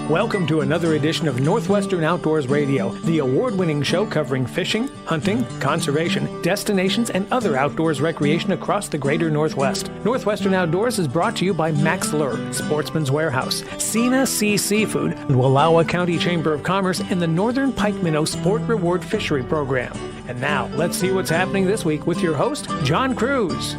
Welcome to another edition of Northwestern Outdoors Radio, the award-winning show covering fishing, hunting, conservation, destinations, and other outdoors recreation across the greater Northwest. Northwestern Outdoors is brought to you by Max Lure, Sportsman's Warehouse, Cena Sea Seafood, and Wallowa County Chamber of Commerce, and the Northern Pike Minnow Sport Reward Fishery Program. And now, let's see what's happening this week with your host, John Cruz.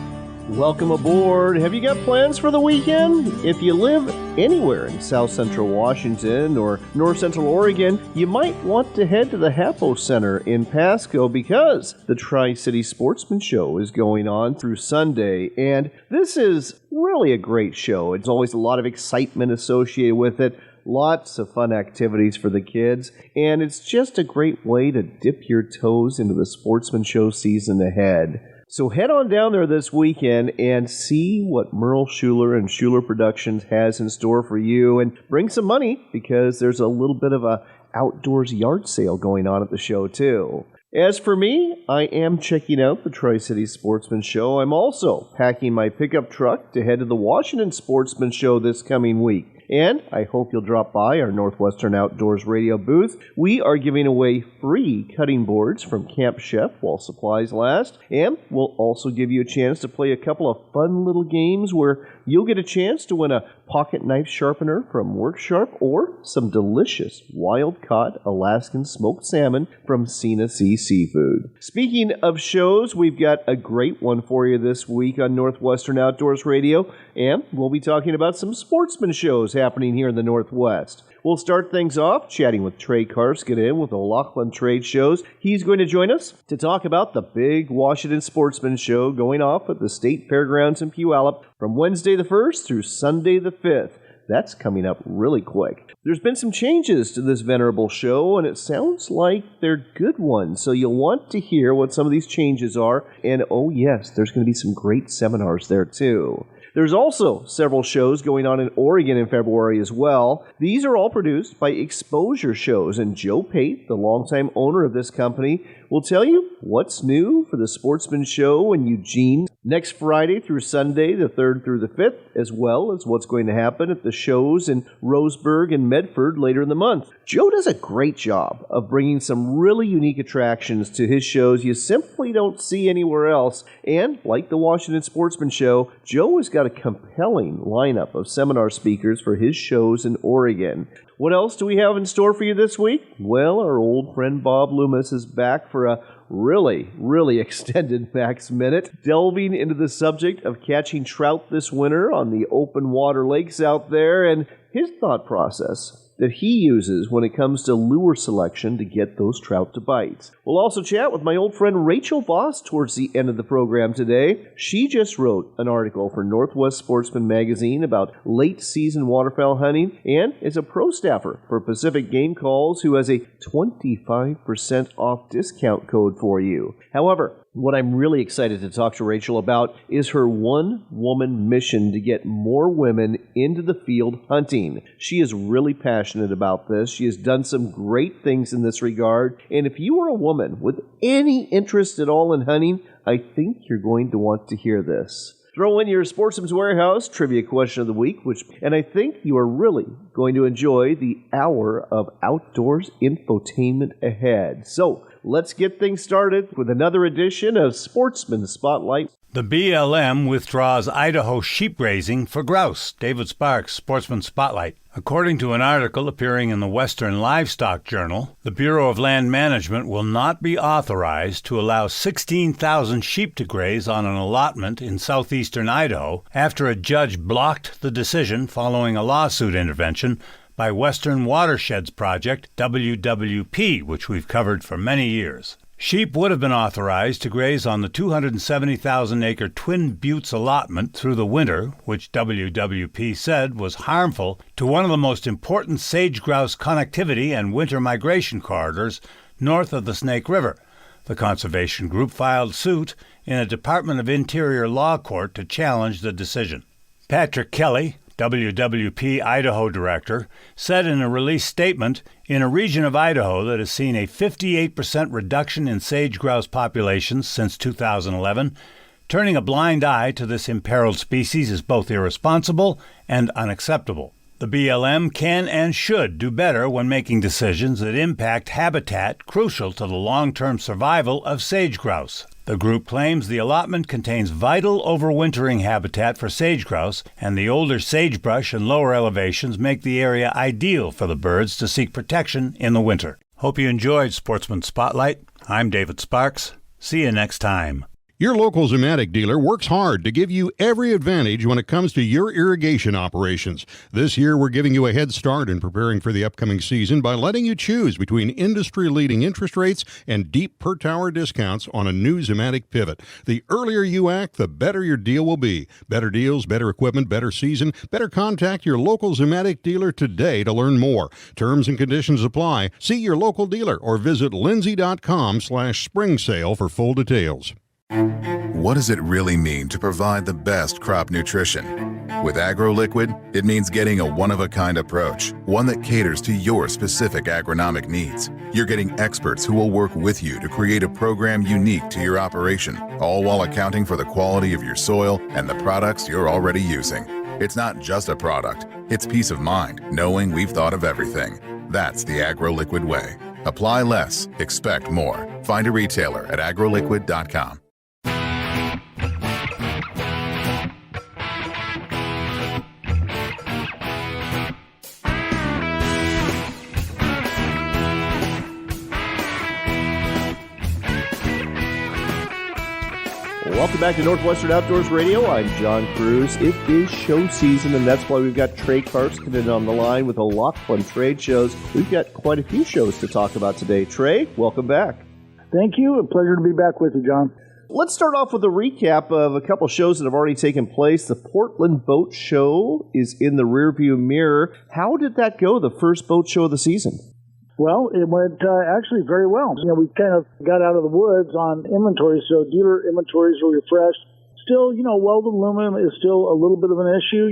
Welcome aboard. Have you got plans for the weekend? If you live anywhere in South Central Washington or North Central Oregon, you might want to head to the Hapo Center in Pasco because the Tri-City Sportsman Show is going on through Sunday, and this is really a great show. It's always a lot of excitement associated with it. Lots of fun activities for the kids, and it's just a great way to dip your toes into the sportsman show season ahead. So head on down there this weekend and see what Merle Schuler and Schuler Productions has in store for you, and bring some money because there's a little bit of a outdoors yard sale going on at the show too. As for me, I am checking out the Tri-City Sportsman Show. I'm also packing my pickup truck to head to the Washington Sportsman Show this coming week. And I hope you'll drop by our Northwestern Outdoors Radio booth. We are giving away free cutting boards from Camp Chef while supplies last. And we'll also give you a chance to play a couple of fun little games where you'll get a chance to win a pocket knife sharpener from WorkSharp or some delicious wild-caught Alaskan smoked salmon from Cena Sea Seafood. Speaking of shows, we've got a great one for you this week on Northwestern Outdoors Radio, and we'll be talking about some sportsman shows happening here in the Northwest. We'll start things off chatting with Trey Karskinen with the Laughlin Trade Shows. He's going to join us to talk about the big Washington Sportsman Show going off at the State Fairgrounds in Puyallup from Wednesday the 1st through Sunday the 5th. That's coming up really quick. There's been some changes to this venerable show, and it sounds like they're good ones. So you'll want to hear what some of these changes are. And oh yes, there's going to be some great seminars there too. There's also several shows going on in Oregon in February as well. These are all produced by Exposure Shows, and Joe Pate, the longtime owner of this company, will tell you what's new for the Sportsman Show in Eugene next Friday through Sunday, the 3rd through the 5th, as well as what's going to happen at the shows in Roseburg and Medford later in the month. Joe does a great job of bringing some really unique attractions to his shows you simply don't see anywhere else. And like the Washington Sportsman Show, Joe has got a compelling lineup of seminar speakers for his shows in Oregon. What else do we have in store for you this week? Well, our old friend Bob Loomis is back for a really extended Max Minute, delving into the subject of catching trout this winter on the open water lakes out there and his thought process that he uses when it comes to lure selection to get those trout to bite. We'll also chat with my old friend Rachel Voss towards the end of the program today. She just wrote an article for Northwest Sportsman magazine about late-season waterfowl hunting and is a pro staffer for Pacific Game Calls who has a 25% off discount code for you. However, what I'm really excited to talk to Rachel about is her one-woman mission to get more women into the field hunting. She is really passionate about this. She has done some great things in this regard. And if you are a woman with any interest at all in hunting, I think you're going to want to hear this. Throw in your Sportsman's Warehouse trivia question of the week, and I think you are really going to enjoy the hour of outdoors infotainment ahead. So, let's get things started with another edition of Sportsman Spotlight. The BLM withdraws Idaho sheep grazing for grouse. David Sparks, Sportsman Spotlight. According to an article appearing in the Western Livestock Journal, the Bureau of Land Management will not be authorized to allow 16,000 sheep to graze on an allotment in southeastern Idaho after a judge blocked the decision following a lawsuit intervention by Western Watersheds Project, WWP, which we've covered for many years. Sheep would have been authorized to graze on the 270,000-acre Twin Buttes allotment through the winter, which WWP said was harmful to one of the most important sage-grouse connectivity and winter migration corridors north of the Snake River. The conservation group filed suit in a Department of Interior law court to challenge the decision. Patrick Kelly, WWP Idaho director, said in a released statement, in a region of Idaho that has seen a 58% reduction in sage-grouse populations since 2011, turning a blind eye to this imperiled species is both irresponsible and unacceptable. The BLM can and should do better when making decisions that impact habitat crucial to the long-term survival of sage grouse. The group claims the allotment contains vital overwintering habitat for sage grouse, and the older sagebrush and lower elevations make the area ideal for the birds to seek protection in the winter. Hope you enjoyed Sportsman Spotlight. I'm David Sparks. See you next time. Your local Zematic dealer works hard to give you every advantage when it comes to your irrigation operations. This year, we're giving you a head start in preparing for the upcoming season by letting you choose between industry-leading interest rates and deep per-tower discounts on a new Zematic pivot. The earlier you act, the better your deal will be. Better deals, better equipment, better season. Better contact your local Zematic dealer today to learn more. Terms and conditions apply. See your local dealer or visit lindsay.com/spring sale for full details. What does it really mean to provide the best crop nutrition? With AgroLiquid, it means getting a one-of-a-kind approach, one that caters to your specific agronomic needs. You're getting experts who will work with you to create a program unique to your operation, all while accounting for the quality of your soil and the products you're already using. It's not just a product, it's peace of mind, knowing we've thought of everything. That's the AgroLiquid way. Apply less, expect more. Find a retailer at agroliquid.com. Welcome back to Northwestern Outdoors Radio. I'm John Cruz. It is show season, and that's why we've got Trey Karskinen on the line with a lot of fun trade shows. We've got quite a few shows to talk about today. Trey, welcome back. Thank you. A pleasure to be back with you, John. Let's start off with a recap of a couple shows that have already taken place. The Portland Boat Show is in the rearview mirror. How did that go, the first boat show of the season? Well, it went actually very well. We kind of got out of the woods on inventory, so dealer inventories were refreshed. Still, welded aluminum is still a little bit of an issue.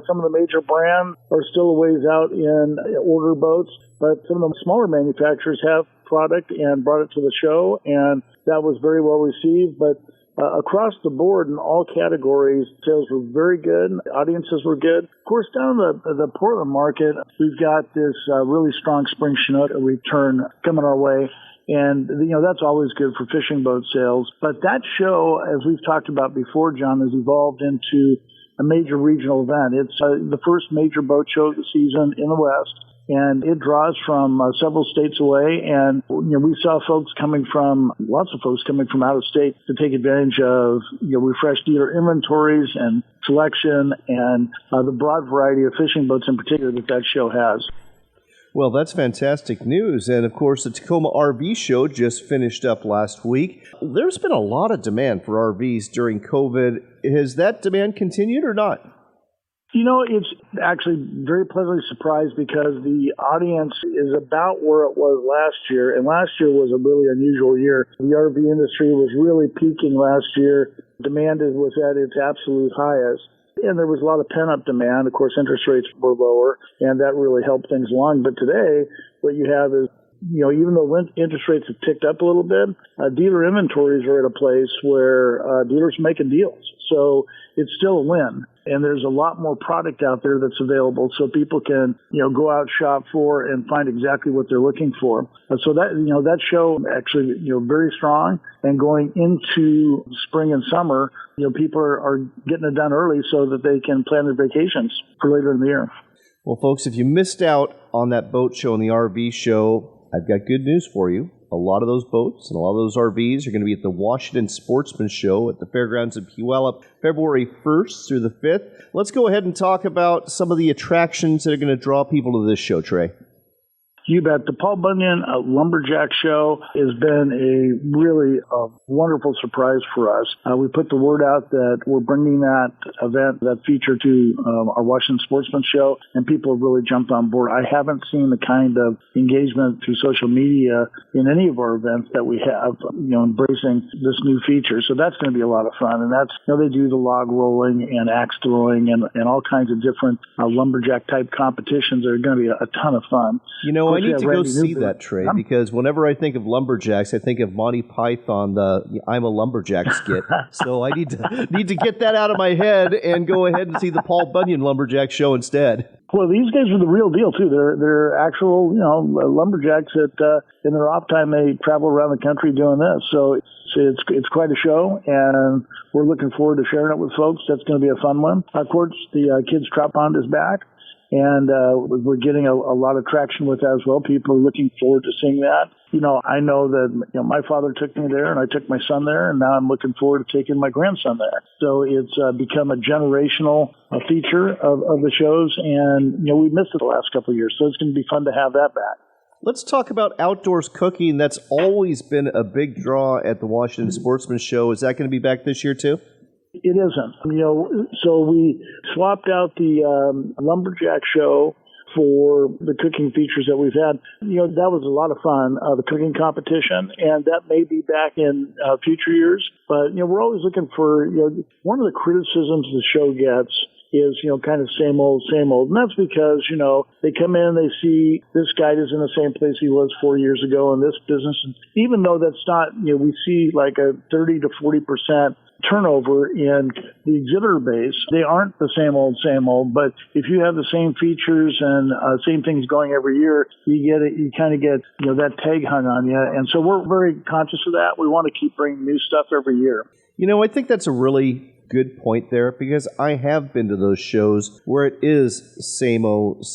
Some of the major brands are still a ways out in order boats, but some of the smaller manufacturers have product and brought it to the show, and that was very well received. But across the board in all categories, sales were very good. Audiences were good. Of course, down in the Portland market, we've got this really strong spring Chinook return coming our way. And, that's always good for fishing boat sales. But that show, as we've talked about before, John, has evolved into a major regional event. It's the first major boat show of the season in the West. And it draws from several states away. And, we saw lots of folks coming from out of state to take advantage of, refreshed dealer inventories and selection and the broad variety of fishing boats in particular that show has. Well, that's fantastic news. And, of course, the Tacoma RV show just finished up last week. There's been a lot of demand for RVs during COVID. Has that demand continued or not? It's actually very pleasantly surprised because the audience is about where it was last year, and last year was a really unusual year. The RV industry was really peaking last year. Demand was at its absolute highest, and there was a lot of pent-up demand. Of course, interest rates were lower, and that really helped things along. But today, what you have is, even though interest rates have ticked up a little bit, dealer inventories are at a place where dealers are making deals. So it's still a win. And there's a lot more product out there that's available so people can, go out, shop for, and find exactly what they're looking for. So that show actually, very strong. And going into spring and summer, people are getting it done early so that they can plan their vacations for later in the year. Well, folks, if you missed out on that boat show and the RV show, I've got good news for you. A lot of those boats and a lot of those RVs are going to be at the Washington Sportsman Show at the Fairgrounds in Puyallup, February 1st through the 5th. Let's go ahead and talk about some of the attractions that are going to draw people to this show, Trey. You bet. The Paul Bunyan Lumberjack Show has been a really wonderful surprise for us. We put the word out that we're bringing that event, that feature to our Washington Sportsman Show, and people have really jumped on board. I haven't seen the kind of engagement through social media in any of our events that we have, embracing this new feature. So that's going to be a lot of fun. And that's, they do the log rolling and axe throwing and all kinds of different lumberjack type competitions that are going to be a ton of fun. I need to go see that, Trey, because whenever I think of lumberjacks, I think of Monty Python, the I'm a Lumberjack skit. So I need to get that out of my head and go ahead and see the Paul Bunyan Lumberjack show instead. Well, these guys are the real deal too. They're actual, lumberjacks that in their off time they travel around the country doing this. So it's quite a show, and we're looking forward to sharing it with folks. That's going to be a fun one. Of course, the kids trout pond is back, and we're getting a lot of traction with that as well. People are looking forward to seeing that. I know that my father took me there, and I took my son there, and now I'm looking forward to taking my grandson there. So it's become a generational feature of the shows, and we missed it the last couple of years, so it's going to be fun to have that back. Let's talk about outdoors cooking. That's always been a big draw at the Washington Sportsman Show. Is that going to be back this year too? It isn't. So we swapped out the lumberjack show for the cooking features that we've had. That was a lot of fun, the cooking competition, and that may be back in future years. But, we're always looking for, one of the criticisms the show gets is, kind of same old. And that's because, they come in, they see this guy is in the same place he was 4 years ago in this business. And even though that's not, we see like a 30 to 40% turnover in the exhibitor base. They aren't the same old, but if you have the same features and same things going every year, you kind of get, that tag hung on you. And so we're very conscious of that. We want to keep bringing new stuff every year. I think that's a really good point there, because I have been to those shows where it is same old,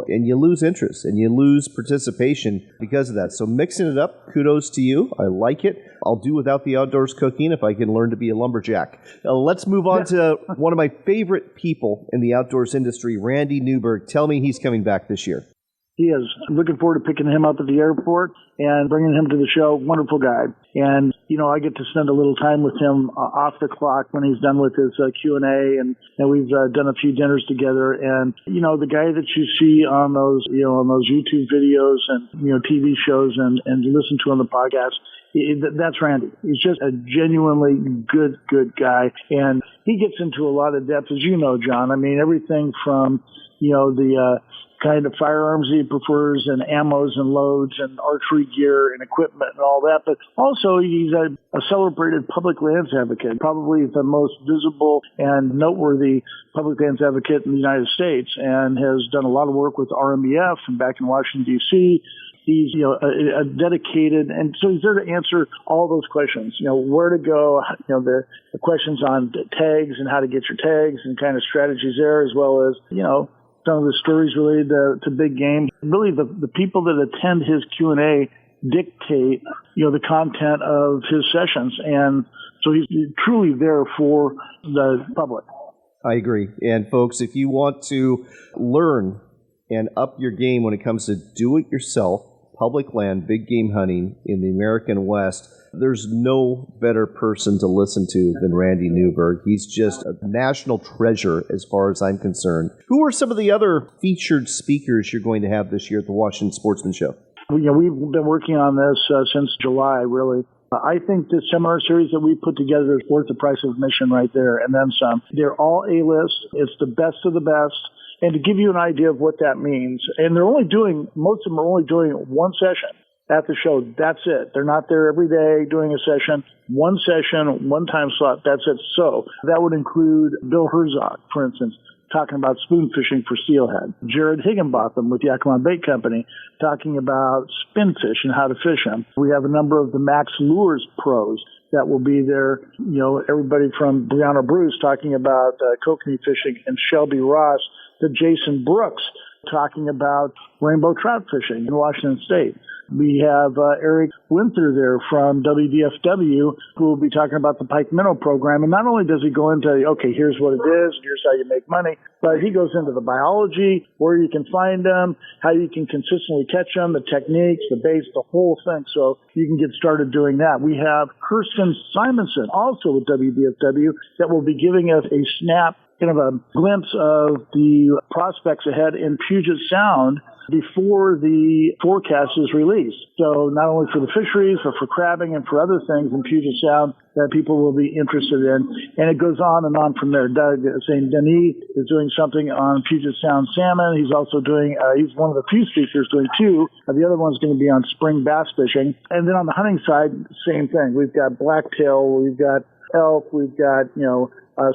and you lose interest and you lose participation because of that. So mixing it up, kudos to you. I like it. I'll do without the outdoors cooking if I can learn to be a lumberjack. Let's move on to one of my favorite people in the outdoors industry, Randy Newberg. Tell me he's coming back this year. He is. I'm looking forward to picking him up at the airport and bringing him to the show. Wonderful guy. And, I get to spend a little time with him off the clock when he's done with his Q&A. And we've done a few dinners together. And, the guy that you see on those, on those YouTube videos and, TV shows and listen to on the podcast, that's Randy. He's just a genuinely good guy. And he gets into a lot of depth, as you know, John. I mean, everything from, the kind of firearms he prefers and ammos and loads and archery gear and equipment and all that. But also he's a celebrated public lands advocate, probably the most visible and noteworthy public lands advocate in the United States, and has done a lot of work with RMEF and back in Washington, D.C. He's, a dedicated, and so he's there to answer all those questions, where to go, the questions on tags and how to get your tags and kind of strategies there, as well as, some of the stories related to big game. Really, the people that attend his Q&A dictate, the content of his sessions. And so he's truly there for the public. I agree. And folks, if you want to learn and up your game when it comes to do-it-yourself public land, big game hunting in the American West, there's no better person to listen to than Randy Newberg. He's just a national treasure as far as I'm concerned. Who are some of the other featured speakers you're going to have this year at the Washington Sportsman Show? We've been working on this since July, really. I think this seminar series that we put together is worth the price of admission right there, and then some. They're all A-list. It's the best of the best. And to give you an idea of what that means, and most of them are only doing one session at the show. That's it. They're not there every day doing a session. One session, one time slot, that's it. So that would include Bill Herzog, for instance, talking about spoon fishing for steelhead. Jared Higginbotham with Yakima Bait Company talking about spin fish and how to fish them. We have a number of the Max Lures pros that will be there. Everybody from Brianna Bruce talking about kokanee fishing, and Shelby Ross to Jason Brooks talking about rainbow trout fishing in Washington State. We have Eric Winther there from WDFW, who will be talking about the Pike Minnow program. And not only does he go into, okay, here's what it is, here's how you make money, but he goes into the biology, where you can find them, how you can consistently catch them, the techniques, the baits, the whole thing. So you can get started doing that. We have Kirsten Simonson, also with WDFW, that will be giving us a snap, kind of a glimpse of the prospects ahead in Puget Sound before the forecast is released. So not only for the fisheries, but for crabbing and for other things in Puget Sound that people will be interested in. And it goes on and on from there. Doug St. Denis is doing something on Puget Sound salmon. He's also doing, he's one of the few speakers doing two. The other one's going to be on spring bass fishing. And then on the hunting side, same thing. We've got blacktail, we've got elk, we've got,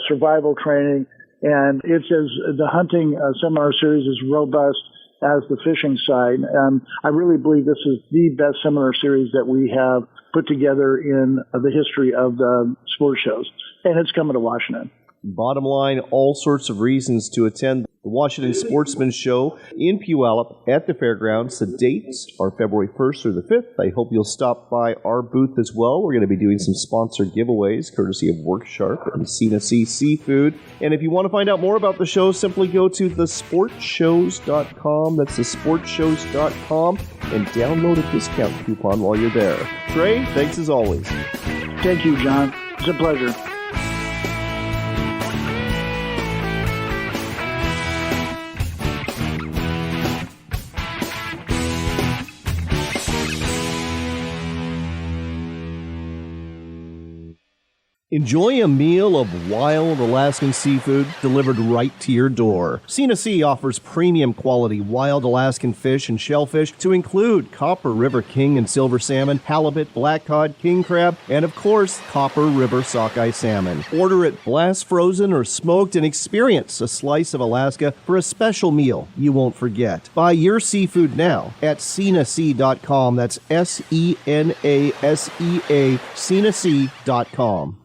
survival training. And it's the hunting seminar series is robust as the fishing side. I really believe this is the best seminar series that we have put together in the history of the sport shows. And it's coming to Washington. Bottom line, all sorts of reasons to attend the Washington Sportsman Show in Puyallup at the fairgrounds. The dates are February 1st through the 5th. I hope you'll stop by our booth as well. We're going to be doing some sponsored giveaways courtesy of Worksharp and Cena Sea Seafood. And if you want to find out more about the show, simply go to thesportshows.com. That's thesportshows.com, and download a discount coupon while you're there. Trey, thanks as always. Thank you, John. It's a pleasure. Enjoy a meal of wild Alaskan seafood delivered right to your door. Cena Sea offers premium quality wild Alaskan fish and shellfish to include Copper River king and silver salmon, halibut, black cod, king crab, and of course, Copper River sockeye salmon. Order it blast frozen or smoked and experience a slice of Alaska for a special meal you won't forget. Buy your seafood now at cenasea.com. That's SENASEA, cenasea.com.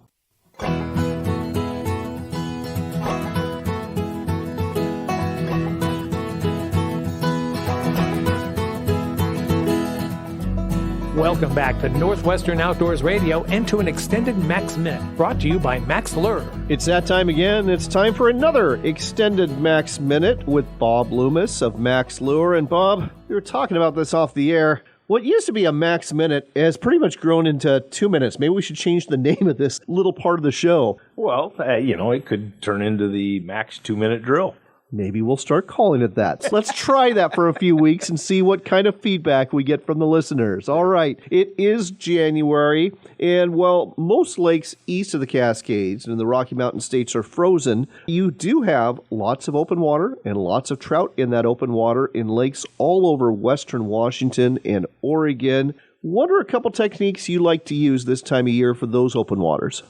Welcome back to Northwestern Outdoors Radio and to an extended Max Minute, brought to you by Max Lure. It's that time again. It's time for another extended Max Minute with Bob Loomis of Max Lure. And Bob, we were talking about this off the air. What used to be a Max Minute has pretty much grown into 2 minutes. Maybe we should change the name of this little part of the show. Well, it could turn into the Max 2-minute drill. Maybe we'll start calling it that. So let's try that for a few weeks and see what kind of feedback we get from the listeners. All right. It is January, and while most lakes east of the Cascades and the Rocky Mountain states are frozen, you do have lots of open water and lots of trout in that open water in lakes all over western Washington and Oregon. What are a couple techniques you like to use this time of year for those open waters?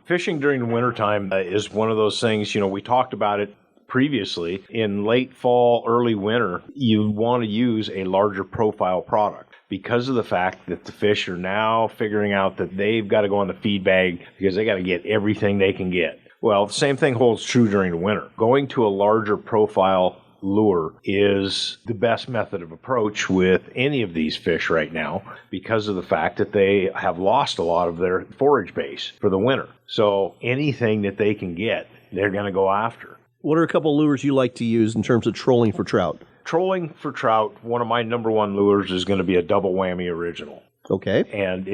Fishing during the wintertime is one of those things, we talked about it previously. In late fall, early winter, you want to use a larger profile product because of the fact that the fish are now figuring out that they've got to go on the feed bag because they got to get everything they can get. Well, the same thing holds true during the winter. Going to a larger profile lure is the best method of approach with any of these fish right now because of the fact that they have lost a lot of their forage base for the winter. So anything that they can get, they're going to go after. What are a couple lures you like to use in terms of trolling for trout? Trolling for trout, one of my number one lures is going to be a double whammy original. Okay. And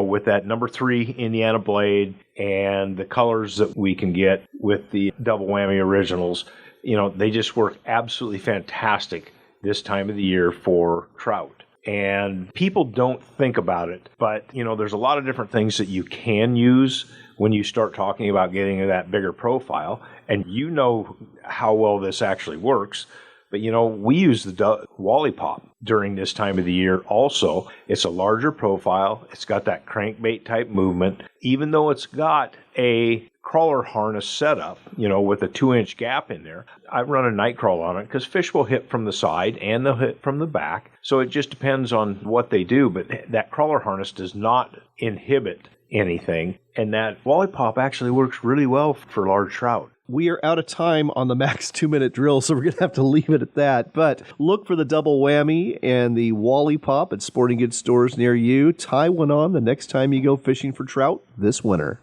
with that number 3 Indiana blade and the colors that we can get with the double whammy originals, they just work absolutely fantastic this time of the year for trout. And people don't think about it, but there's a lot of different things that you can use when you start talking about getting to that bigger profile. And how well this actually works. But, we use the Wally Pop during this time of the year also. It's a larger profile. It's got that crankbait type movement. Even though it's got a crawler harness setup, with a 2-inch gap in there, I run a night crawl on it because fish will hit from the side and they'll hit from the back. So it just depends on what they do. But that crawler harness does not inhibit anything. And that Wally Pop actually works really well for large trout. We are out of time on the Max 2-minute drill, so we're going to have to leave it at that. But look for the double whammy and the Wally Pop at sporting goods stores near you. Tie one on the next time you go fishing for trout this winter.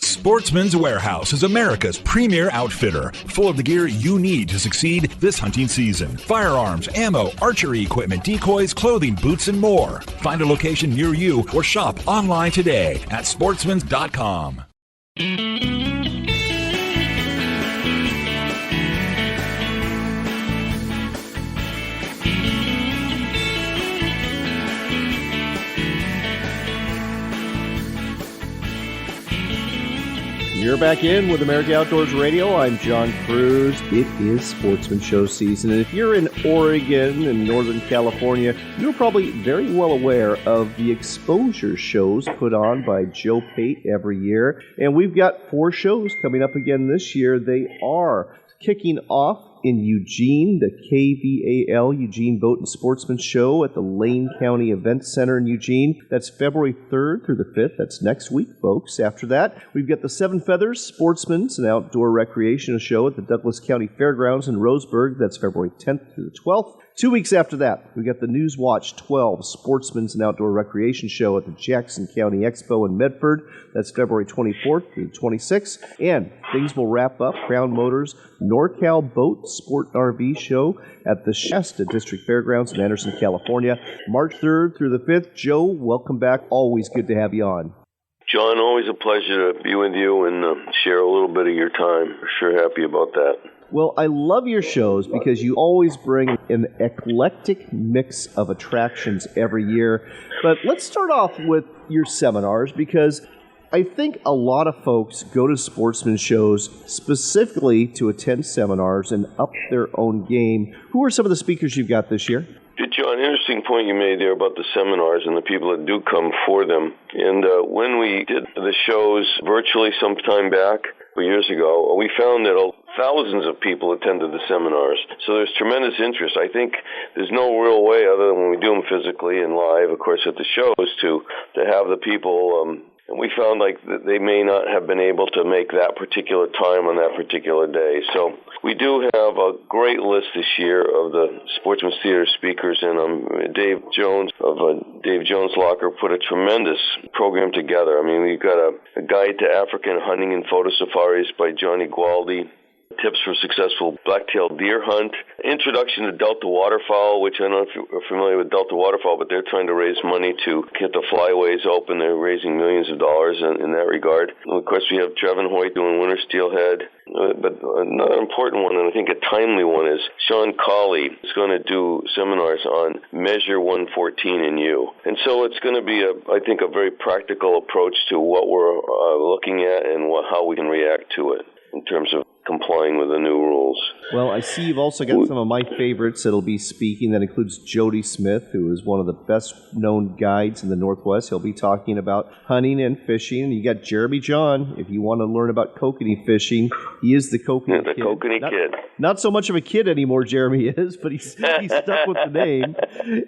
Sportsman's Warehouse is America's premier outfitter, full of the gear you need to succeed this hunting season. Firearms, ammo, archery equipment, decoys, clothing, boots, and more. Find a location near you or shop online today at sportsmans.com. You're back in with America Outdoors Radio. I'm John Cruz. It is Sportsman Show season. And if you're in Oregon and Northern California, you're probably very well aware of the exposure shows put on by Joe Pate every year. And we've got 4 shows coming up again this year. They are kicking off in Eugene, the KVAL Eugene Boat and Sportsman Show at the Lane County Event Center in Eugene. That's February 3rd through the 5th. That's next week, folks. After that, we've got the Seven Feathers Sportsman's and Outdoor Recreational Show at the Douglas County Fairgrounds in Roseburg. That's February 10th through the 12th. 2 weeks after that, we've got the Newswatch 12 Sportsman's and Outdoor Recreation Show at the Jackson County Expo in Medford. That's February 24th through the 26th. And things will wrap up. Crown Motors NorCal Boat Sport and RV Show at the Shasta District Fairgrounds in Anderson, California, March 3rd through the 5th. Joe, welcome back. Always good to have you on. John, always a pleasure to be with you and share a little bit of your time. We're sure happy about that. Well, I love your shows because you always bring an eclectic mix of attractions every year. But let's start off with your seminars, because I think a lot of folks go to sportsman shows specifically to attend seminars and up their own game. Who are some of the speakers you've got this year? John, interesting point you made there about the seminars and the people that do come for them. And when we did the shows virtually some time back, years ago, we found that thousands of people attended the seminars. So there's tremendous interest. I think there's no real way, other than when we do them physically and live, of course, at the shows, to have the people. And we found like that they may not have been able to make that particular time on that particular day. So we do have a great list this year of the Sportsman's Theater speakers, and Dave Jones of Dave Jones Locker put a tremendous program together. I mean, we've got a guide to African hunting and photo safaris by Johnny Gualdi, tips for successful black-tailed deer hunt, introduction to Delta waterfowl, which I don't know if you're familiar with Delta waterfowl, but they're trying to raise money to get the flyways open. They're raising millions of dollars in that regard. And of course, we have Trevin Hoyt doing winter steelhead. But another important one, and I think a timely one, is Sean Colley is going to do seminars on Measure 114 in you. And so it's going to be, I think, a very practical approach to what we're looking at and how we can react to it in terms of complying with the new rules. Well, I see you've also got some of my favorites that'll be speaking. That includes Jody Smith, who is one of the best-known guides in the Northwest. He'll be talking about hunting and fishing. And you got Jeremy John, if you want to learn about kokanee fishing. He is the kokanee kid. The kokanee kid. Not so much of a kid anymore, Jeremy is, but he's stuck with the name.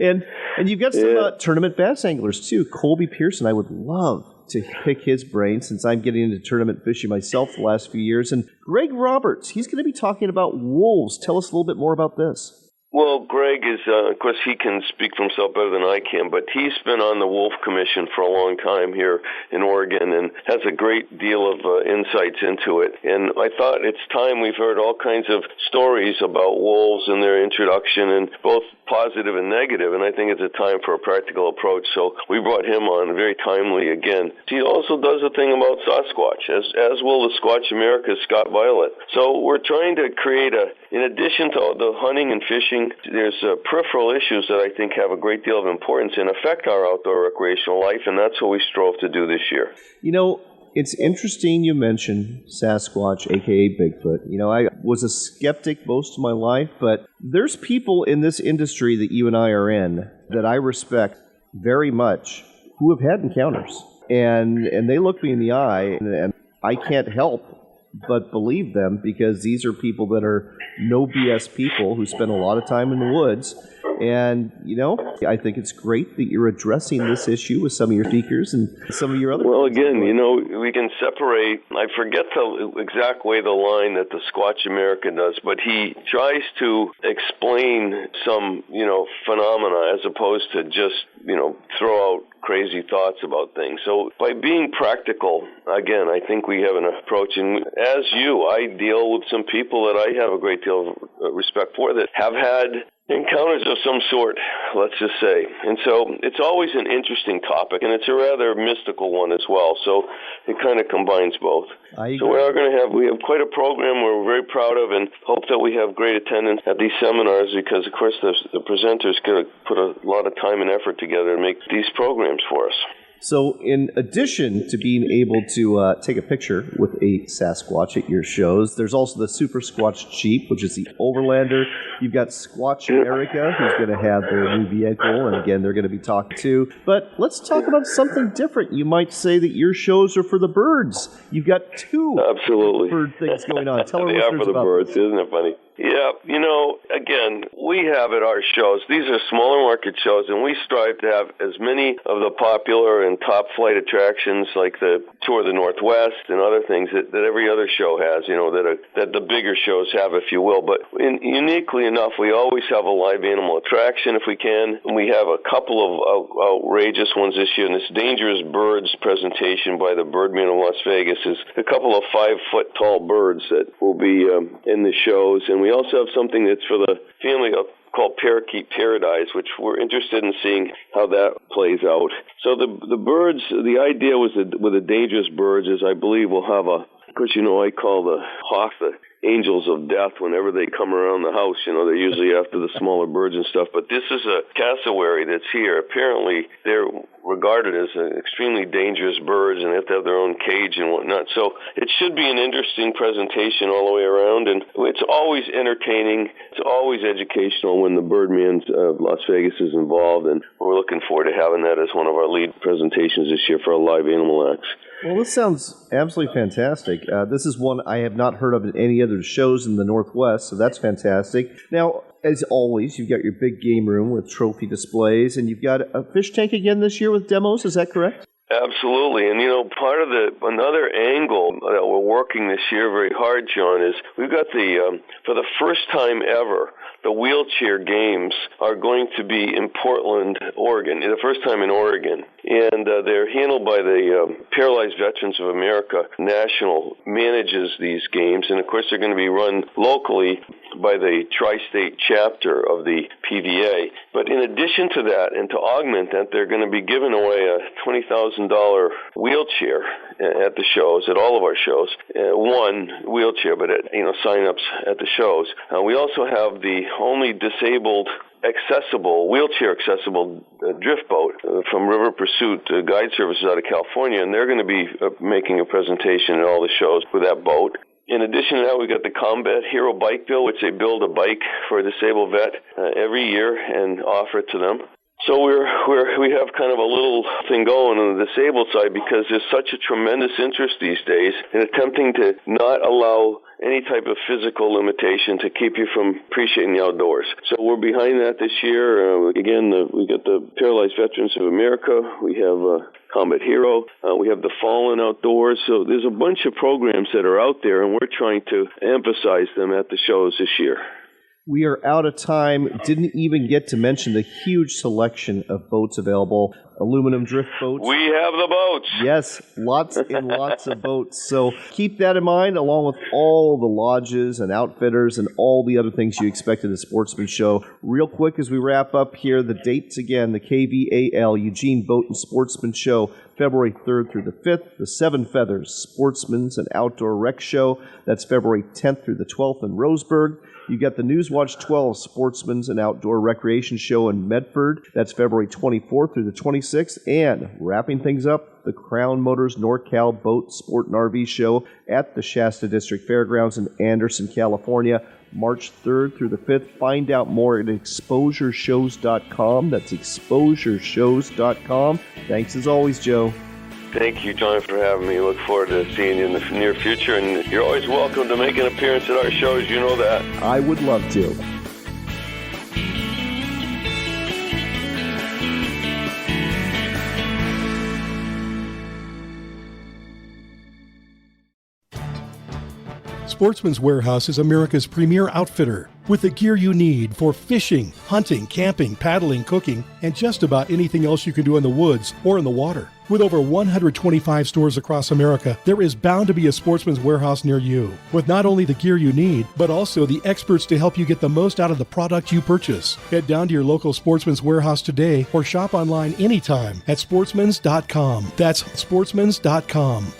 And you've got some tournament bass anglers, too. Colby Pearson, I would love to pick his brain, since I'm getting into tournament fishing myself the last few years. And Greg Roberts, he's going to be talking about wolves. Tell us a little bit more about this. Well, Greg is, of course, he can speak for himself better than I can, but he's been on the Wolf Commission for a long time here in Oregon and has a great deal of insights into it. And I thought it's time. We've heard all kinds of stories about wolves and their introduction, and both positive and negative, and I think it's a time for a practical approach. So we brought him on very timely again. He also does a thing about Sasquatch, as will the Squatch America's Scott Violet. So we're trying to create in addition to the hunting and fishing, there's peripheral issues that I think have a great deal of importance and affect our outdoor recreational life, and that's what we strove to do this year. You know, it's interesting you mentioned Sasquatch, a.k.a. Bigfoot. You know, I was a skeptic most of my life, but there's people in this industry that you and I are in that I respect very much who have had encounters. And they look me in the eye, and I can't help but believe them, because these are people that are no BS people who spend a lot of time in the woods. And, you know, I think it's great that you're addressing this issue with some of your speakers and some of your other... Well, again, you know, we can separate... I forget the exact way the line that the Squatch America does, but he tries to explain some, you know, phenomena as opposed to just, you know, throw out crazy thoughts about things. So by being practical, again, I think we have an approach. And as I deal with some people that I have a great deal of respect for that have had encounters of some sort, let's just say. And so it's always an interesting topic, and it's a rather mystical one as well. So it kind of combines both. So we have quite a program we're very proud of, and hope that we have great attendance at these seminars, because of course the presenters could put a lot of time and effort together to make these programs for us. So in addition to being able to take a picture with a Sasquatch at your shows, there's also the Super Squatch Jeep, which is the Overlander. You've got Squatch America, who's going to have their new vehicle, and again, they're going to be talked to. But let's talk about something different. You might say that your shows are for the birds. You've got two bird things going on. Tell our they listeners are for the about birds, isn't it funny? Yeah, again, we have at our shows, these are smaller market shows, and we strive to have as many of the popular and top flight attractions like the Tour of the Northwest and other things that every other show has, that the bigger shows have, if you will. But uniquely enough, we always have a live animal attraction if we can. And we have a couple of outrageous ones this year, and this Dangerous Birds presentation by the Birdman of Las Vegas is a couple of 5-foot-tall birds that will be in the shows. And we also have something that's for the family called Parakeet Paradise, which we're interested in seeing how that plays out. So the birds, the idea was that with the Dangerous Birds is I believe we'll have of course, I call the hawk the angels of death whenever they come around the house. They're usually after the smaller birds and stuff. But this is a cassowary that's here. Apparently, they're regarded as extremely dangerous birds, and they have to have their own cage and whatnot. So it should be an interesting presentation all the way around. And it's always entertaining. It's always educational when the Birdman of Las Vegas is involved. And we're looking forward to having that as one of our lead presentations this year for our live animal acts. Well, this sounds absolutely fantastic. This is one I have not heard of in any other shows in the Northwest, so that's fantastic. Now, as always, you've got your big game room with trophy displays, and you've got a fish tank again this year with demos. Is that correct? Absolutely. And, part of another angle that we're working this year very hard, John, is we've got for the first time ever, the wheelchair games are going to be in Portland, Oregon, the first time in Oregon. And they're handled by the Paralyzed Veterans of America National manages these games. And, of course, they're going to be run locally by the tri-state chapter of the PVA. But in addition to that, and to augment that, they're going to be giving away a $20,000 wheelchair at the shows, at all of our shows. One wheelchair, but sign-ups at the shows. We also have the only wheelchair-accessible drift boat from River Pursuit Guide Services out of California, and they're going to be making a presentation at all the shows with that boat. In addition to that, we got the Combat Hero Bike Bill, which they build a bike for a disabled vet every year and offer it to them. So we have kind of a little thing going on the disabled side because there's such a tremendous interest these days in attempting to not allow any type of physical limitation to keep you from appreciating the outdoors. So we're behind that this year. We got the Paralyzed Veterans of America. We have Combat Hero. We have the Fallen Outdoors. So there's a bunch of programs that are out there, and we're trying to emphasize them at the shows this year. We are out of time. Didn't even get to mention the huge selection of boats available. Aluminum drift boats. We have the boats. Yes, lots and lots of boats. So keep that in mind, along with all the lodges and outfitters and all the other things you expect at a sportsman show. Real quick as we wrap up here, the dates again, the KVAL Eugene Boat and Sportsman Show, February 3rd through the 5th. The Seven Feathers Sportsman's and Outdoor Rec Show, that's February 10th through the 12th in Roseburg. You got the Newswatch 12 Sportsman's and Outdoor Recreation Show in Medford. That's February 24th through the 26th. And wrapping things up, the Crown Motors NorCal Boat Sport and RV Show at the Shasta District Fairgrounds in Anderson, California, March 3rd through the 5th. Find out more at exposureshows.com. That's exposureshows.com. Thanks as always, Joe. Thank you, John, for having me. Look forward to seeing you in the near future. And you're always welcome to make an appearance at our shows. You know that. I would love to. Sportsman's Warehouse is America's premier outfitter with the gear you need for fishing, hunting, camping, paddling, cooking, and just about anything else you can do in the woods or in the water. With over 125 stores across America, there is bound to be a Sportsman's Warehouse near you, with not only the gear you need, but also the experts to help you get the most out of the product you purchase. Head down to your local Sportsman's Warehouse today or shop online anytime at sportsmans.com. That's sportsmans.com.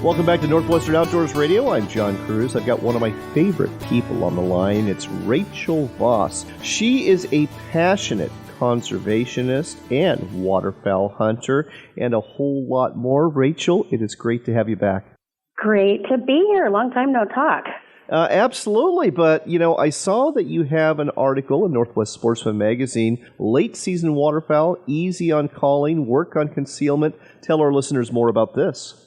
Welcome back to Northwestern Outdoors Radio. I'm John Cruz. I've got one of my favorite people on the line. It's Rachel Voss. She is a passionate conservationist and waterfowl hunter and a whole lot more. Rachel, it is great to have you back. Great to be here. Long time no talk. Absolutely, but I saw that you have an article in Northwest Sportsman magazine, Late Season Waterfowl, Easy on Calling, Work on Concealment. Tell our listeners more about this.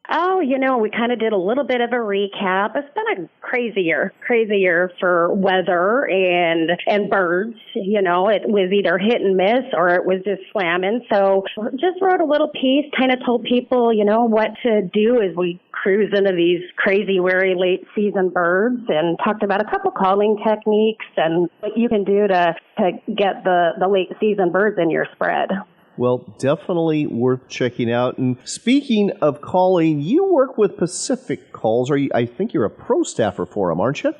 Oh, we kind of did a little bit of a recap. It's been a crazy year for weather and birds. It was either hit and miss or it was just slamming. So just wrote a little piece, kind of told people, what to do as we cruise into these crazy, very late season birds, and talked about a couple calling techniques and what you can do to get the late season birds in your spread. Well, definitely worth checking out. And speaking of calling, you work with Pacific Calls. I think you're a pro staffer for them, aren't you?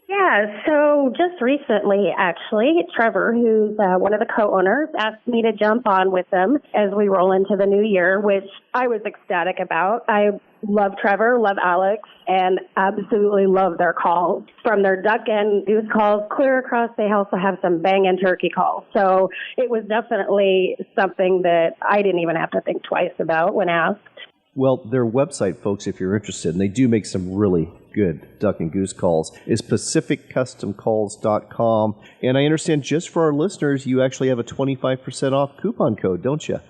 Yeah, so just recently, actually, Trevor, who's one of the co-owners, asked me to jump on with them as we roll into the new year, which I was ecstatic about. I love Trevor, love Alex, and absolutely love their calls. From their duck and goose calls clear across, they also have some bang-in turkey calls. So it was definitely something that I didn't even have to think twice about when asked. Well, their website, folks, if you're interested, and they do make some really good duck and goose calls, is pacificcustomcalls.com. And I understand just for our listeners, you actually have a 25% off coupon code, don't you?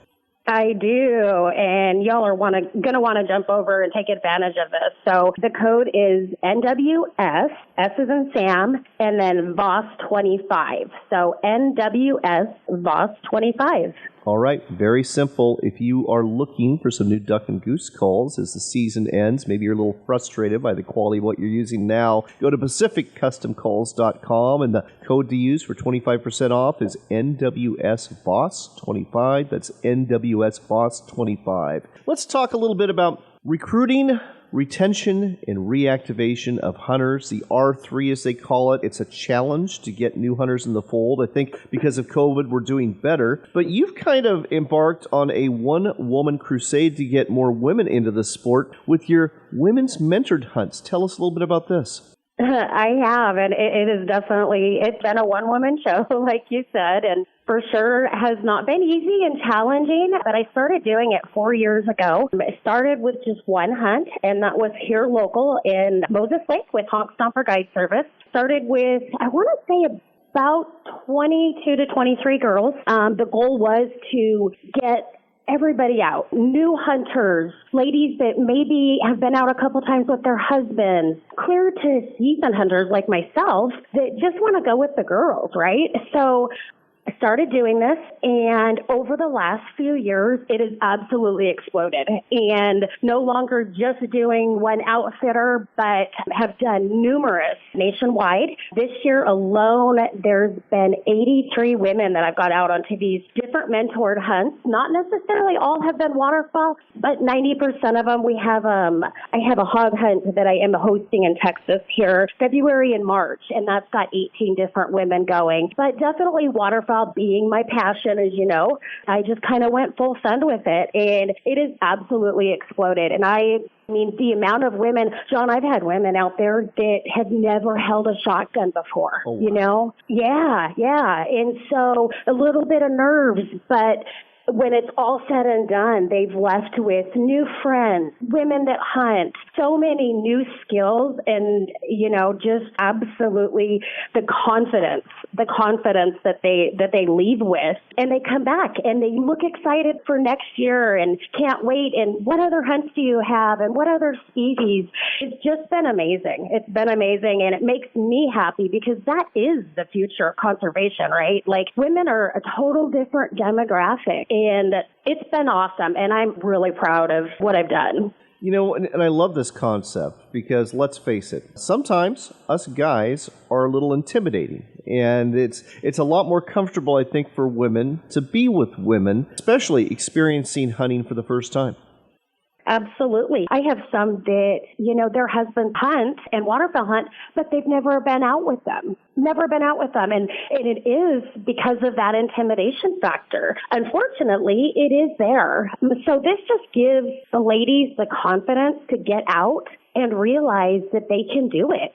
I do, and y'all are going to want to jump over and take advantage of this. So the code is NWS, S as in Sam, and then VOS25. So NWS VOS25. All right, very simple. If you are looking for some new duck and goose calls as the season ends, maybe you're a little frustrated by the quality of what you're using now, go to pacificcustomcalls.com, and the code to use for 25% off is NWSBOSS25. That's NWSBOSS25. Let's talk a little bit about recruiting, retention, and reactivation of hunters, the R3 as they call it. It's a challenge to get new hunters in the fold. I think because of COVID, we're doing better. But you've kind of embarked on a one-woman crusade to get more women into the sport with your women's mentored hunts. Tell us a little bit about this. I have, and it is definitely, it's been a one-woman show, like you said, and for sure has not been easy and challenging, but I started doing it 4 years ago. I started with just one hunt, and that was here local in Moses Lake with Honk Stomper Guide Service. Started with, I want to say, about 22 to 23 girls. The goal was to get everybody out, new hunters, ladies that maybe have been out a couple times with their husbands, clear to seasoned hunters like myself that just want to go with the girls, right? So I started doing this, and over the last few years, it has absolutely exploded. And no longer just doing one outfitter, but have done numerous nationwide. This year alone, there's been 83 women that I've got out onto these different mentored hunts. Not necessarily all have been waterfowl, but 90% of them. I have a hog hunt that I am hosting in Texas here, February and March, and that's got 18 different women going. But definitely waterfowl being my passion, as you know, I just kind of went full send with it, and it has absolutely exploded. And I mean, the amount of women, John, I've had women out there that have never held a shotgun before, oh, wow. You know? Yeah. And so a little bit of nerves, but when it's all said and done, they've left with new friends, women that hunt, so many new skills, and, just absolutely the confidence that they leave with. And they come back and they look excited for next year and can't wait. And what other hunts do you have? And what other species? It's just been amazing. It's been amazing. And it makes me happy because that is the future of conservation, right? Like, women are a total different demographic. And it's been awesome, and I'm really proud of what I've done. And I love this concept because, let's face it, sometimes us guys are a little intimidating. And it's a lot more comfortable, I think, for women to be with women, especially experiencing hunting for the first time. Absolutely. I have some that, their husbands hunt and waterfowl hunt, but they've never been out with them. Never been out with them. And it is because of that intimidation factor. Unfortunately, it is there. So this just gives the ladies the confidence to get out and realize that they can do it.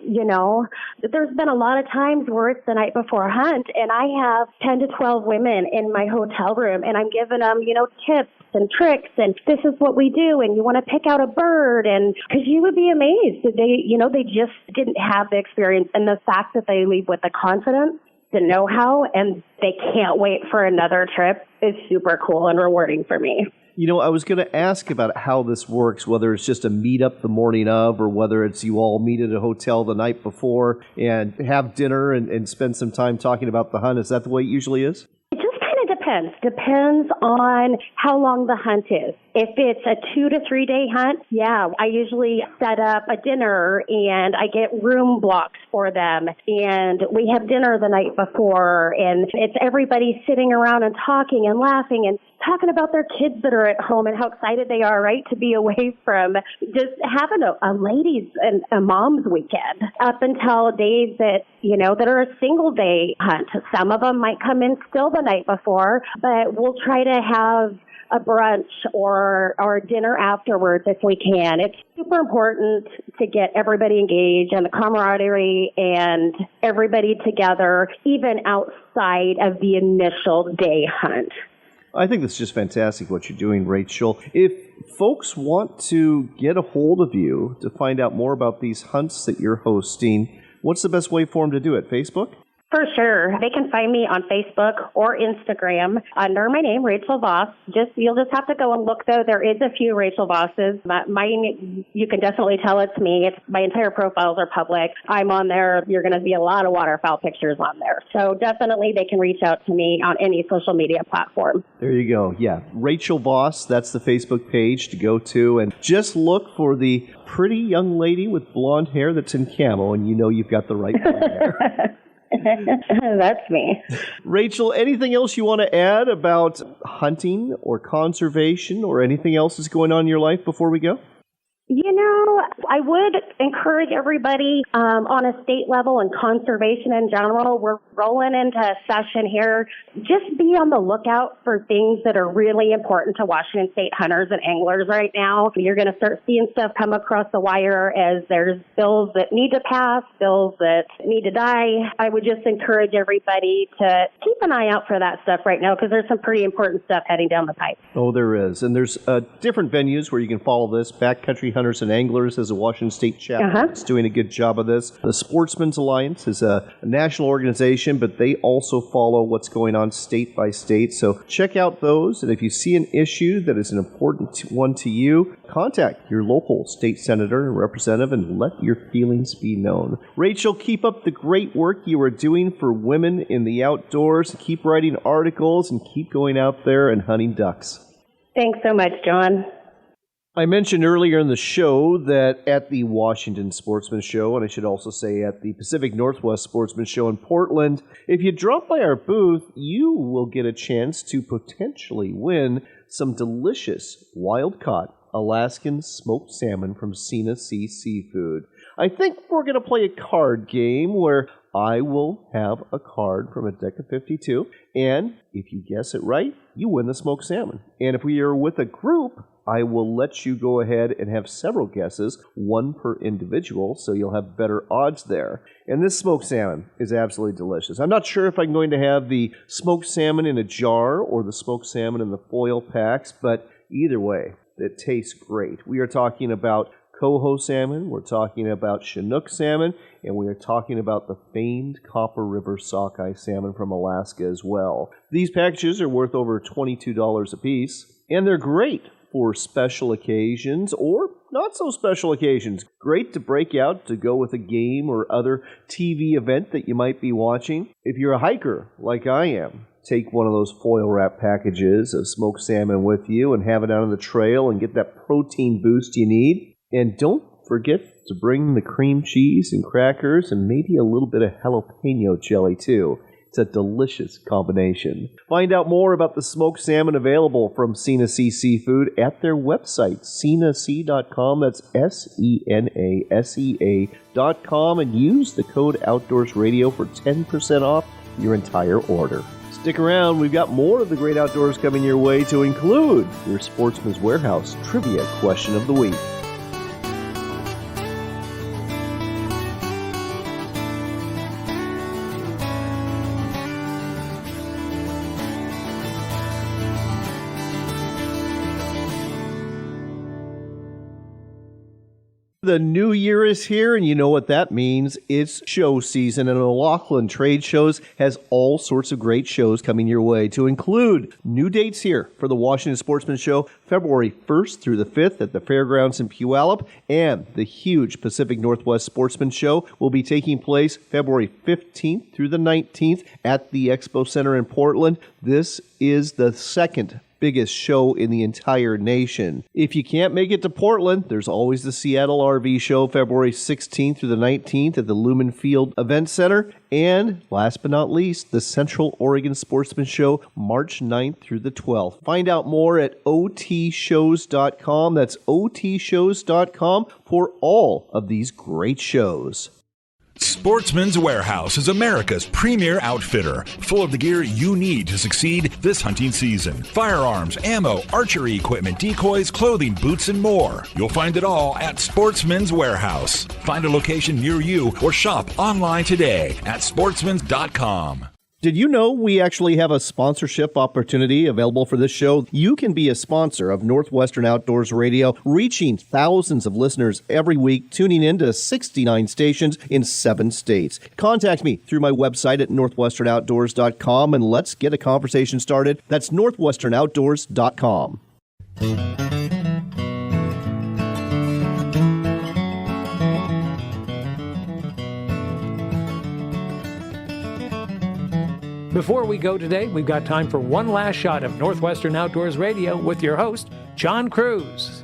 There's been a lot of times where it's the night before a hunt and I have 10 to 12 women in my hotel room and I'm giving them, tips and tricks and this is what we do and you want to pick out a bird, and because you would be amazed that they just didn't have the experience, and the fact that they leave with the confidence, the know-how, and they can't wait for another trip is super cool and rewarding for me. I was going to ask about how this works, whether it's just a meetup the morning of or whether it's you all meet at a hotel the night before and have dinner and spend some time talking about the hunt. Is that the way it usually is? It just kind of depends. Depends on how long the hunt is. If it's a 2 to 3 day hunt, I usually set up a dinner and I get room blocks for them. And we have dinner the night before and it's everybody sitting around and talking and laughing and talking about their kids that are at home and how excited they are, right, to be away from just having a ladies and a mom's weekend up until days that, that are a single day hunt. Some of them might come in still the night before, but we'll try to have a brunch or dinner afterwards if we can. It's super important to get everybody engaged and the camaraderie and everybody together, even outside of the initial day hunt. I think that's just fantastic what you're doing, Rachel. If folks want to get a hold of you to find out more about these hunts that you're hosting, what's the best way for them to do it? Facebook? For sure. They can find me on Facebook or Instagram under my name, Rachel Voss. You'll just have to go and look, though. There is a few Rachel Vosses. Mine, you can definitely tell it's me. My entire profiles are public. I'm on there. You're going to see a lot of waterfowl pictures on there. So definitely they can reach out to me on any social media platform. There you go. Yeah. Rachel Voss, that's the Facebook page to go to. And just look for the pretty young lady with blonde hair that's in camo, and you've got the right one there. That's me. Rachel, anything else you want to add about hunting or conservation or anything else that's going on in your life before we go? I would encourage everybody on a state level and conservation in general. We're rolling into a session here. Just be on the lookout for things that are really important to Washington State hunters and anglers right now. You're going to start seeing stuff come across the wire as there's bills that need to pass, bills that need to die. I would just encourage everybody to keep an eye out for that stuff right now because there's some pretty important stuff heading down the pipe. Oh, there is. And there's different venues where you can follow this. Backcountry Hunters and Anglers is a Washington State chapter. It's doing a good job of this. The Sportsman's Alliance is a national organization, but they also follow what's going on state by state. So check out those. And if you see an issue that is an important one to you, contact your local state senator and representative and let your feelings be known. Rachel, keep up the great work you are doing for women in the outdoors. Keep writing articles and keep going out there and hunting ducks. Thanks so much, John. I mentioned earlier in the show that at the Washington Sportsman Show, and I should also say at the Pacific Northwest Sportsman Show in Portland, if you drop by our booth, you will get a chance to potentially win some delicious wild-caught Alaskan smoked salmon from Sina Sea Seafood. I think we're going to play a card game where I will have a card from a deck of 52, and if you guess it right, you win the smoked salmon. And if we are with a group, I will let you go ahead and have several guesses, one per individual, so you'll have better odds there. And this smoked salmon is absolutely delicious. I'm not sure if I'm going to have the smoked salmon in a jar or the smoked salmon in the foil packs, but either way, it tastes great. We are talking about coho salmon, we're talking about Chinook salmon, and we are talking about the famed Copper River sockeye salmon from Alaska as well. These packages are worth over $22 a piece, and they're great for special occasions or not so special occasions. Great to break out to go with a game or other TV event that you might be watching. If you're a hiker like I am, take one of those foil wrap packages of smoked salmon with you and have it out on the trail and get that protein boost you need. And don't forget to bring the cream cheese and crackers and maybe a little bit of jalapeno jelly too. It's a delicious combination. Find out more about the smoked salmon available from Sena Sea Seafood at their website, senasea.com. That's SENASEA.com, and use the code Outdoors Radio for 10% off your entire order. Stick around, we've got more of the great outdoors coming your way, to include your Sportsman's Warehouse Trivia Question of the Week. The new year is here, and you know what that means. It's show season, and O'Loughlin Trade Shows has all sorts of great shows coming your way, to include new dates here for the Washington Sportsman Show, February 1st through the 5th at the Fairgrounds in Puyallup, and the huge Pacific Northwest Sportsman Show will be taking place February 15th through the 19th at the Expo Center in Portland. This is the second biggest show in the entire nation. If you can't make it to Portland, there's always the Seattle RV Show, February 16th through the 19th at the Lumen Field Event Center. And last but not least, the Central Oregon Sportsman Show, March 9th through the 12th. Find out more at otshows.com. That's otshows.com for all of these great shows. Sportsman's Warehouse is America's premier outfitter, full of the gear you need to succeed this hunting season. Firearms, ammo, archery equipment, decoys, clothing, boots, and more. You'll find it all at Sportsman's Warehouse. Find a location near you or shop online today at sportsmans.com. Did you know we actually have a sponsorship opportunity available for this show? You can be a sponsor of Northwestern Outdoors Radio, reaching thousands of listeners every week, tuning in to 69 stations in 7 states. Contact me through my website at northwesternoutdoors.com, and let's get a conversation started. That's northwesternoutdoors.com. Before we go today, we've got time for one last shot of Northwestern Outdoors Radio with your host, John Cruz.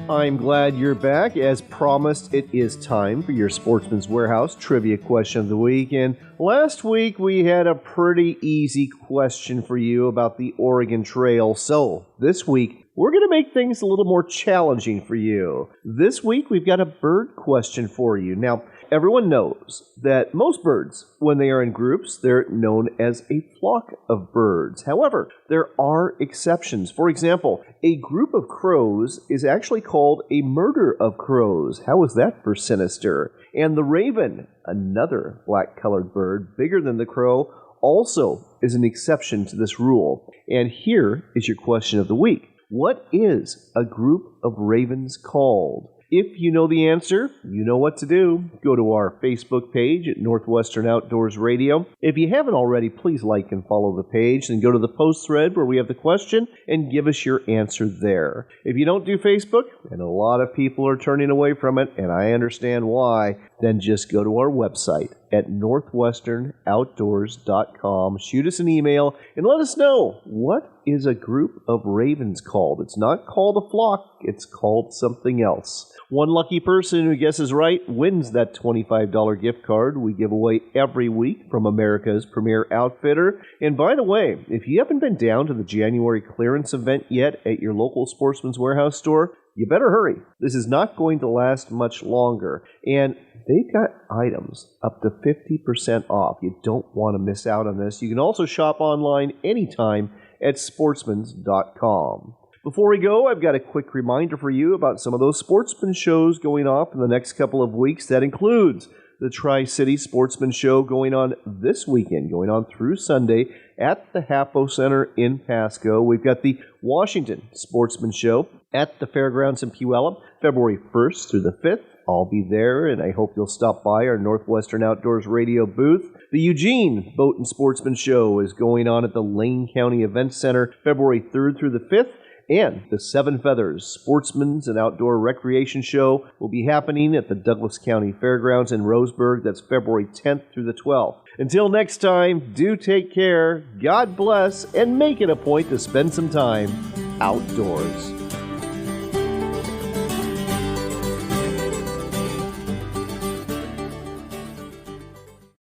I'm glad you're back. As promised, it is time for your Sportsman's Warehouse Trivia Question of the Week. And last week, we had a pretty easy question for you about the Oregon Trail. So this week, we're going to make things a little more challenging for you. This week, we've got a bird question for you. Now, everyone knows that most birds, when they are in groups, they're known as a flock of birds. However, there are exceptions. For example, a group of crows is actually called a murder of crows. How is that for sinister? And the raven, another black-colored bird, bigger than the crow, also is an exception to this rule. And here is your question of the week. What is a group of ravens called? If you know the answer, you know what to do. Go to our Facebook page at Northwestern Outdoors Radio. If you haven't already, please like and follow the page, and go to the post thread where we have the question and give us your answer there. If you don't do Facebook, and a lot of people are turning away from it, and I understand why, then just go to our website at northwesternoutdoors.com. Shoot us an email and let us know, what is a group of ravens called? It's not called a flock, it's called something else. One lucky person who guesses right wins that $25 gift card we give away every week from America's premier outfitter. And by the way, if you haven't been down to the January clearance event yet at your local Sportsman's Warehouse store, you better hurry. This is not going to last much longer. And they've got items up to 50% off. You don't want to miss out on this. You can also shop online anytime at sportsmans.com. Before we go, I've got a quick reminder for you about some of those sportsman shows going off in the next couple of weeks. That includes the Tri-City Sportsman Show going on this weekend, going on through Sunday at the Hapo Center in Pasco. We've got the Washington Sportsman Show at the Fairgrounds in Puyallup, February 1st through the 5th. I'll be there, and I hope you'll stop by our Northwestern Outdoors Radio booth. The Eugene Boat and Sportsman Show is going on at the Lane County Event Center, February 3rd through the 5th. And the Seven Feathers Sportsman's and Outdoor Recreation Show will be happening at the Douglas County Fairgrounds in Roseburg. That's February 10th through the 12th. Until next time, do take care, God bless, and make it a point to spend some time outdoors.